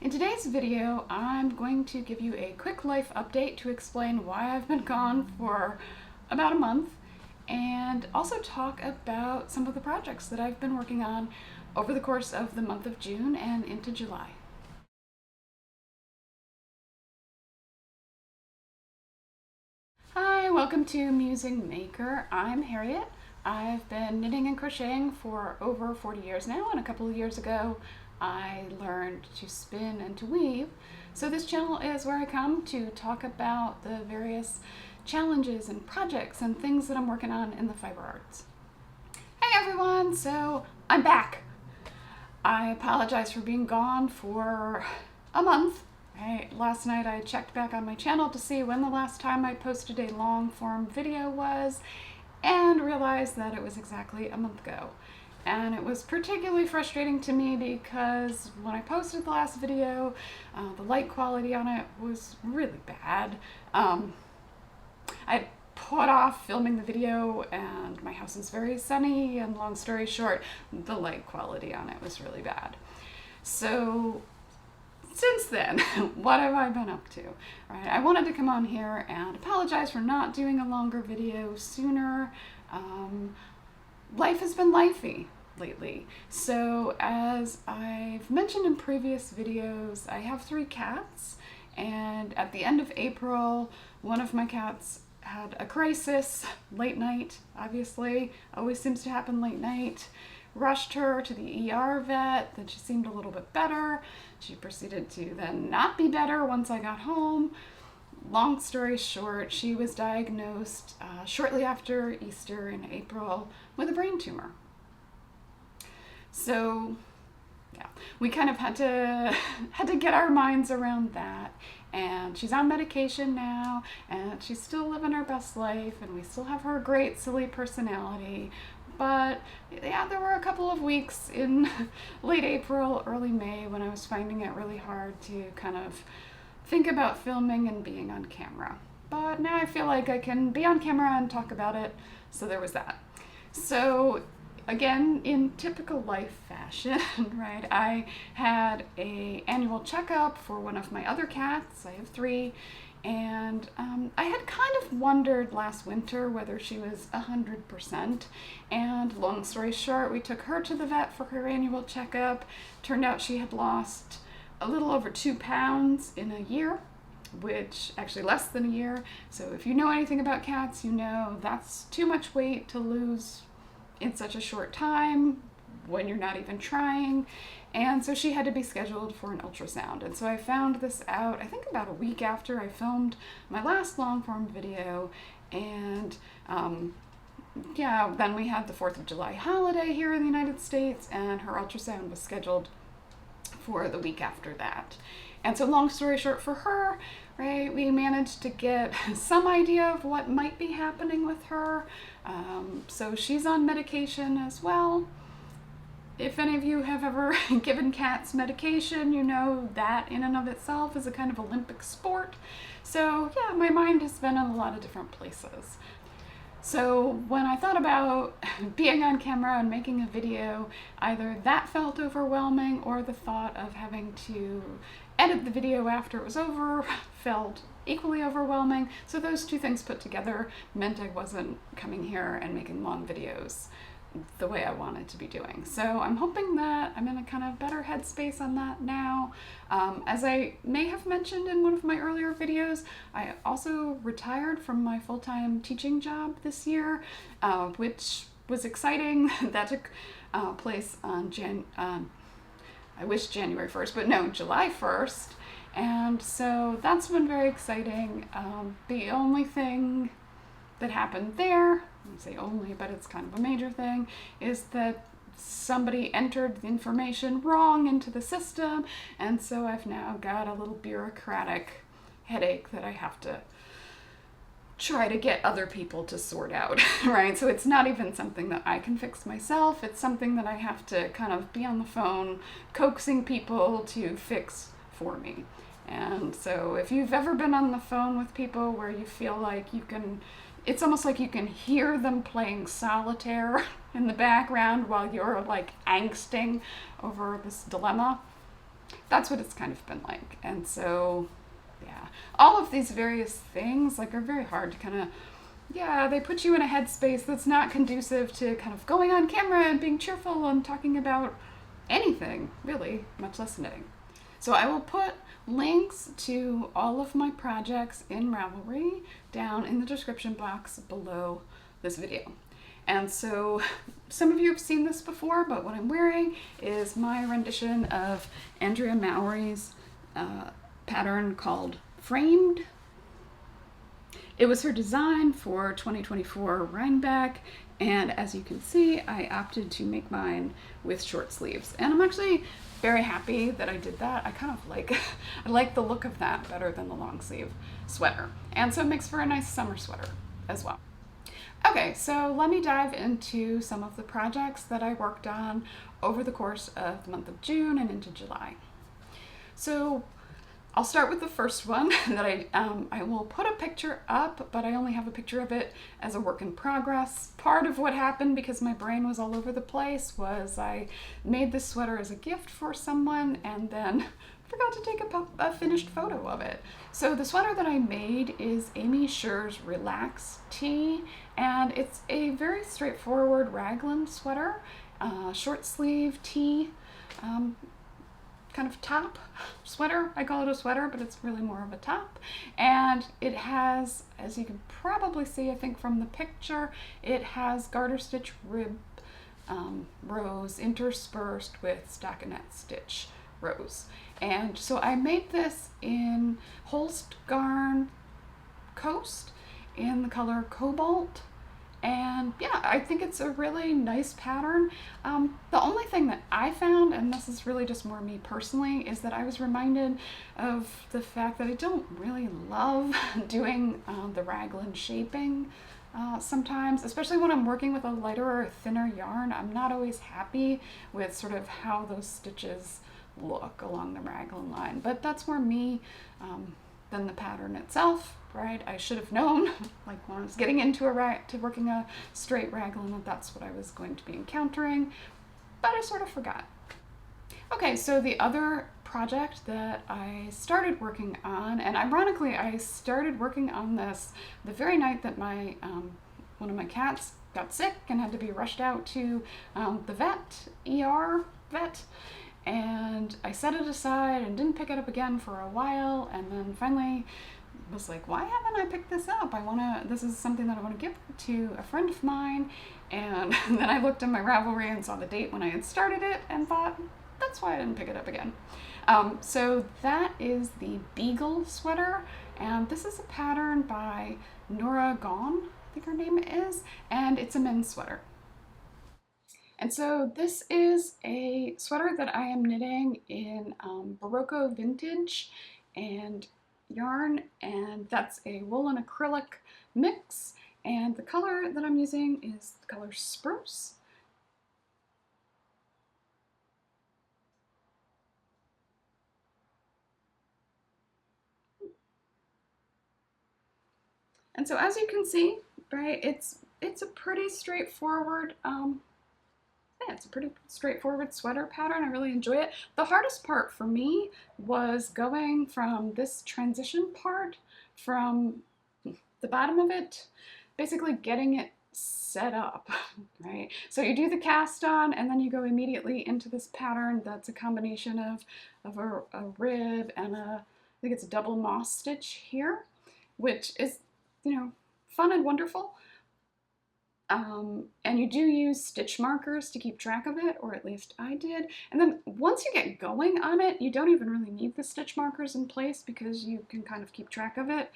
In today's video, I'm going to give you a quick life update to explain why I've been gone for about a month, and also talk about some of the projects that I've been working on over the course of the month of June and into July. Hi, welcome to Musing Maker. I'm Harriet. I've been knitting and crocheting for over 40 years now, and a couple of years ago I learned to spin and to weave. So this channel is where I come to talk about the various challenges and projects and things that I'm working on in the fiber arts. Hey everyone, so I'm back. I apologize for being gone for a month. Last night I checked back on my channel to see when the last time I posted a long form video was, and realized that it was exactly a month ago. And it was particularly frustrating to me because when I posted the last video, the light quality on it was really bad. I put off filming the video and my house is very sunny, and long story short, the light quality on it was really bad. So since then, what have I been up to? Right, I wanted to come on here and apologize for not doing a longer video sooner. Life has been lifey lately. So as I've mentioned in previous videos, I have 3 cats, and at the end of April, one of my cats had a crisis, late night, obviously, always seems to happen late night. Rushed her to the ER vet, then she seemed a little bit better. She proceeded to then not be better once I got home. Long story short, she was diagnosed shortly after Easter in April with a brain tumor. So yeah, we kind of had to get our minds around that. And she's on medication now, and she's still living her best life, and we still have her great silly personality. But yeah, there were a couple of weeks in late April, early May when I was finding it really hard to kind of think about filming and being on camera. But now I feel like I can be on camera and talk about it, so there was that. So again, in typical life fashion, right, I had an annual checkup for one of my other cats. I have 3. And I had kind of wondered last winter whether she was 100%. And long story short, we took her to the vet for her annual checkup. Turned out she had lost a little over 2 pounds in a year, which actually less than a year. So if you know anything about cats, you know that's too much weight to lose in such a short time when you're not even trying. And so she had to be scheduled for an ultrasound. And so I found this out, I think about a week after I filmed my last long form video. And yeah, then we had the 4th of July holiday here in the United States, and her ultrasound was scheduled for the week after that. And so long story short for her, right, we managed to get some idea of what might be happening with her. So she's on medication as well. If any of you have ever given cats medication, you know that in and of itself is a kind of Olympic sport. So yeah, my mind has been in a lot of different places. So when I thought about being on camera and making a video, either that felt overwhelming, or the thought of having to edit the video after it was over felt equally overwhelming. So those 2 things put together meant I wasn't coming here and making long videos the way I wanted to be doing. So I'm hoping that I'm in a kind of better headspace on that now. As I may have mentioned in one of my earlier videos, I also retired from my full-time teaching job this year, which was exciting. That took place on I wish January 1st, but no, July 1st. And so that's been very exciting. The only thing that happened there, I say only, but it's kind of a major thing, is that somebody entered the information wrong into the system, and so I've now got a little bureaucratic headache that I have to try to get other people to sort out, right? So it's not even something that I can fix myself, it's something that I have to kind of be on the phone coaxing people to fix for me. And so if you've ever been on the phone with people where you feel like you can, it's almost like you can hear them playing solitaire in the background while you're like angsting over this dilemma, That's what it's kind of been like. And so, yeah, all of these various things like are very hard to kind of, yeah, they put you in a headspace that's not conducive to kind of going on camera and being cheerful and talking about anything, really, much less knitting. So I will put links to all of my projects in Ravelry down in the description box below this video. And so some of you have seen this before, but what I'm wearing is my rendition of Andrea Mowry's pattern called Framed. It was her design for 2024 Rhinebeck, and as you can see, I opted to make mine with short sleeves. And I'm actually very happy that I did that. I kind of like, I like the look of that better than the long sleeve sweater. And so it makes for a nice summer sweater as well. Okay, so let me dive into some of the projects that I worked on over the course of the month of June and into July. So I'll start with the first one that I will put a picture up, but I only have a picture of it as a work in progress. Part of what happened, because my brain was all over the place, was I made this sweater as a gift for someone and then forgot to take a finished photo of it. So the sweater that I made is Amy Scher's Relax Tee, and it's a very straightforward raglan sweater, short sleeve tee, kind of top sweater. I call it a sweater, but it's really more of a top. And it has, as you can probably see, I think from the picture, it has garter stitch rib rows interspersed with stockinette stitch rows. And so I made this in Holst Garn Coast in the color Cobalt. And yeah, I think it's a really nice pattern. The only thing that I found, and this is really just more me personally, is that I was reminded of the fact that I don't really love doing the raglan shaping sometimes, especially when I'm working with a lighter or thinner yarn. I'm not always happy with sort of how those stitches look along the raglan line, but that's more me than the pattern itself, right? I should have known, like when I was getting into working a straight raglan, that that's what I was going to be encountering, but I sort of forgot. Okay, so the other project that I started working on, and ironically, I started working on this the very night that my one of my cats got sick and had to be rushed out to the ER vet. And I set it aside and didn't pick it up again for a while, and then finally was like, why haven't I picked this up? This is something that I want to give to a friend of mine. And then I looked in my Ravelry and saw the date when I had started it and thought, that's why I didn't pick it up again. So that is the Beagle sweater, and this is a pattern by Nora Gaughan, I think her name is, and it's a men's sweater. And so this is a sweater that I am knitting in Barocco Vintage and yarn, and that's a wool and acrylic mix, and the color that I'm using is the color Spruce. And so as you can see, right, it's a pretty straightforward yeah, it's a pretty straightforward sweater pattern. I really enjoy it. The hardest part for me was going from this transition part from the bottom of it, basically getting it set up, right? So you do the cast on and then you go immediately into this pattern that's a combination of a rib and I think it's a double moss stitch here, which is, you know, fun and wonderful. And you do use stitch markers to keep track of it, or at least I did. And then once you get going on it, you don't even really need the stitch markers in place because you can kind of keep track of it.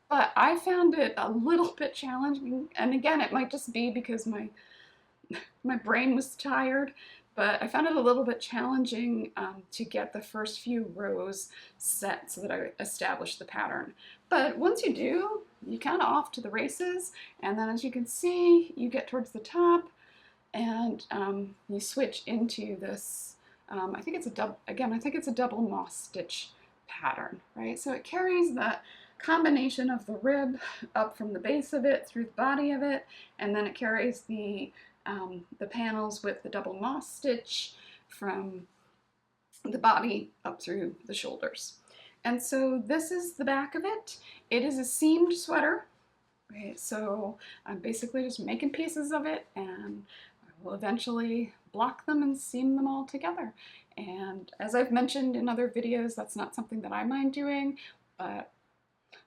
But I found it a little bit challenging, and again, it might just be because my brain was tired, but I found it a little bit challenging to get the first few rows set so that I established the pattern. But once you do, you kind of off to the races, and then as you can see, you get towards the top, and you switch into this, I think it's a double moss stitch pattern, right? So it carries that combination of the rib up from the base of it through the body of it, and then it carries the panels with the double moss stitch from the body up through the shoulders. And so this is the back of it. It is a seamed sweater. Right, so I'm basically just making pieces of it, and I will eventually block them and seam them all together. And as I've mentioned in other videos, that's not something that I mind doing, but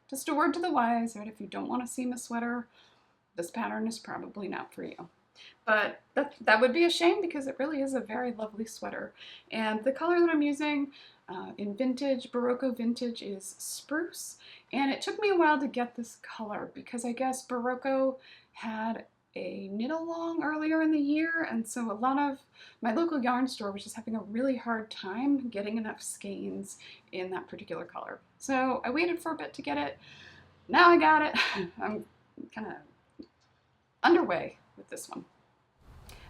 just a word to the wise, that if you don't want to seam a sweater, this pattern is probably not for you. But that would be a shame, because it really is a very lovely sweater. And the color that I'm using in vintage, Barocco vintage, is spruce. And it took me a while to get this color, because I guess Barocco had a knit-along earlier in the year, and so a lot of my local yarn store was just having a really hard time getting enough skeins in that particular color. So I waited for a bit to get it. Now I got it. I'm kind of underway with this one.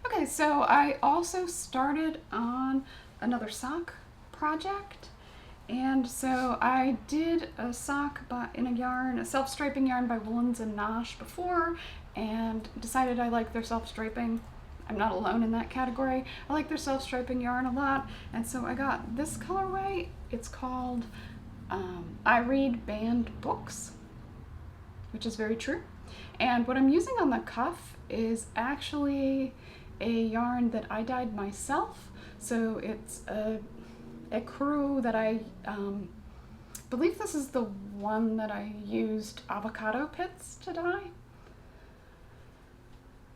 Okay, so I also started on another sock project. And so I did a sock in a yarn, a self-striping yarn by Woolens and Nosh before, and decided I like their self-striping. I'm not alone in that category. I like their self-striping yarn a lot, and so I got this colorway. It's called I Read Banned Books, which is very true. And what I'm using on the cuff is actually a yarn that I dyed myself. So it's a crew that I believe this is the one that I used avocado pits to dye.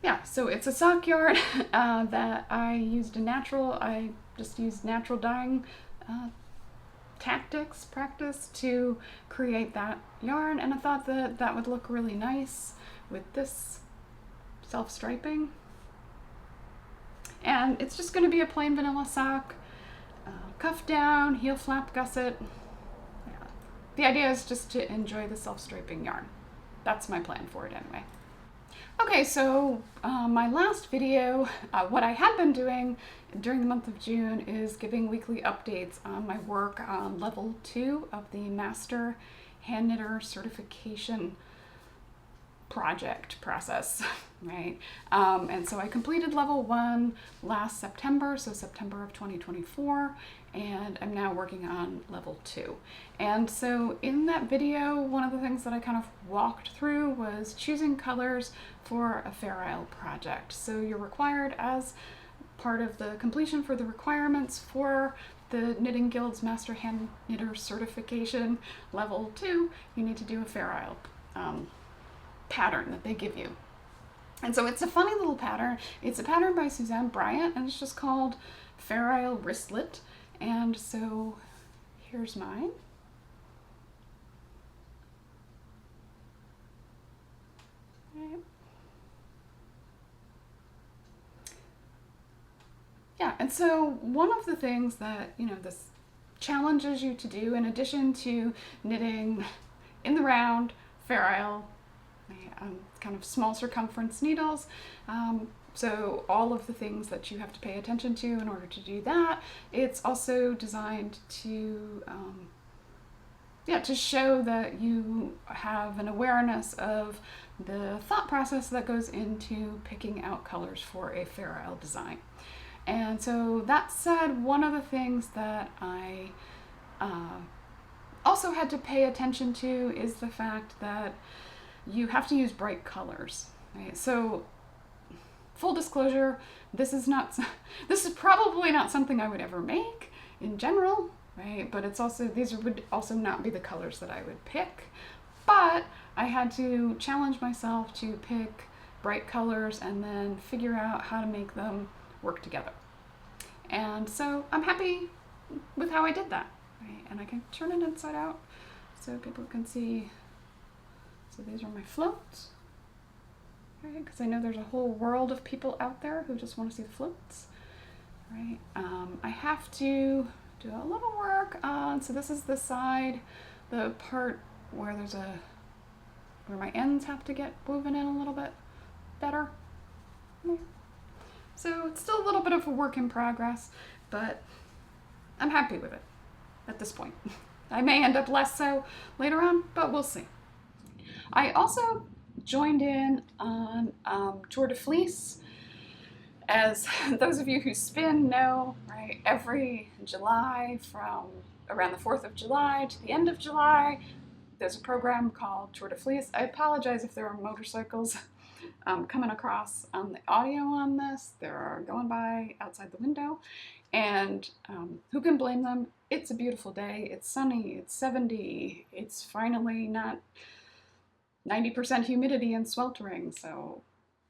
Yeah, so it's a sock yarn that I just used natural dyeing practice to create that yarn, and I thought that that would look really nice with this self-striping. And it's just going to be a plain vanilla sock, cuff down, heel flap gusset. Yeah. The idea is just to enjoy the self-striping yarn. That's my plan for it anyway. Okay, so my last video, what I had been doing during the month of June is giving weekly updates on my work on level 2 of the Master Handknitter Certification process, right? And so I completed level 1 last September, so September of 2024, and I'm now working on level 2. And so in that video, one of the things that I kind of walked through was choosing colors for a Fair Isle project. So you're required, as part of the completion for the requirements for the Knitting Guild's Master Handknitter Certification level 2, you need to do a Fair Isle pattern that they give you. And so it's a funny little pattern. It's a pattern by Suzanne Bryant, and it's just called Fair Isle Wristlet. And so here's mine. Right. Yeah, and so one of the things that, this challenges you to do, in addition to knitting in the round, Fair Isle, kind of small circumference needles, so all of the things that you have to pay attention to in order to do that, it's also designed to to show that you have an awareness of the thought process that goes into picking out colors for a Fair Isle design. And so that said, one of the things that I also had to pay attention to is the fact that you have to use bright colors, right? So full disclosure, this is probably not something I would ever make in general, right? But these would also not be the colors that I would pick. But I had to challenge myself to pick bright colors and then figure out how to make them work together. And so I'm happy with how I did that, right? And I can turn it inside out so people can see. So these are my floats, right? Because I know there's a whole world of people out there who just want to see the floats, right? I have to do a little work on, so this is the side, the part where where my ends have to get woven in a little bit better. Yeah. So it's still a little bit of a work in progress, but I'm happy with it at this point. I may end up less so later on, but we'll see. I also joined in on Tour de Fleece, As those of you who spin know, right, every July from around the 4th of July to the end of July, there's a program called Tour de Fleece. I apologize if there are motorcycles coming across on the audio on this. They're going by outside the window, and who can blame them? It's a beautiful day. It's sunny. It's 70. It's finally not 90% humidity and sweltering, so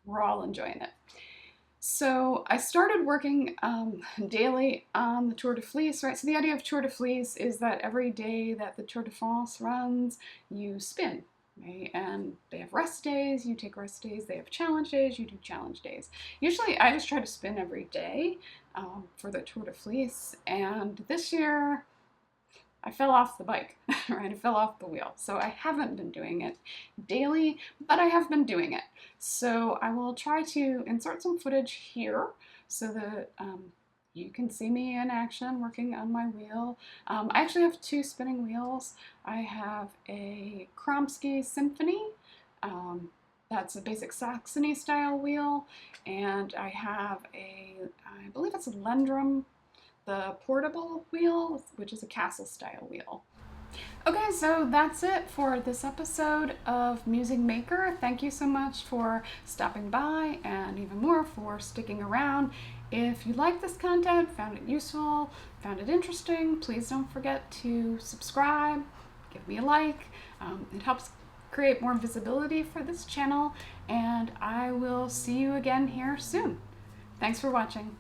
we're all enjoying it. So I started working daily on the Tour de Fleece, right? So the idea of Tour de Fleece is that every day that the Tour de France runs, you spin, right? And they have rest days, you take rest days. They have challenge days, you do challenge days. Usually I just try to spin every day for the Tour de Fleece. And this year, I fell off the bike, right? I fell off the wheel. So I haven't been doing it daily, but I have been doing it. So I will try to insert some footage here so that you can see me in action working on my wheel. I actually have 2 spinning wheels. I have a Kromsky Symphony. That's a basic Saxony style wheel. And I have I believe it's a Lendrum, the portable wheel, which is a castle style wheel. Okay, so that's it for this episode of Music Maker. Thank you so much for stopping by, and even more for sticking around. If you like this content, found it useful, found it interesting, please don't forget to subscribe, give me a like. It helps create more visibility for this channel, and I will see you again here soon. Thanks for watching.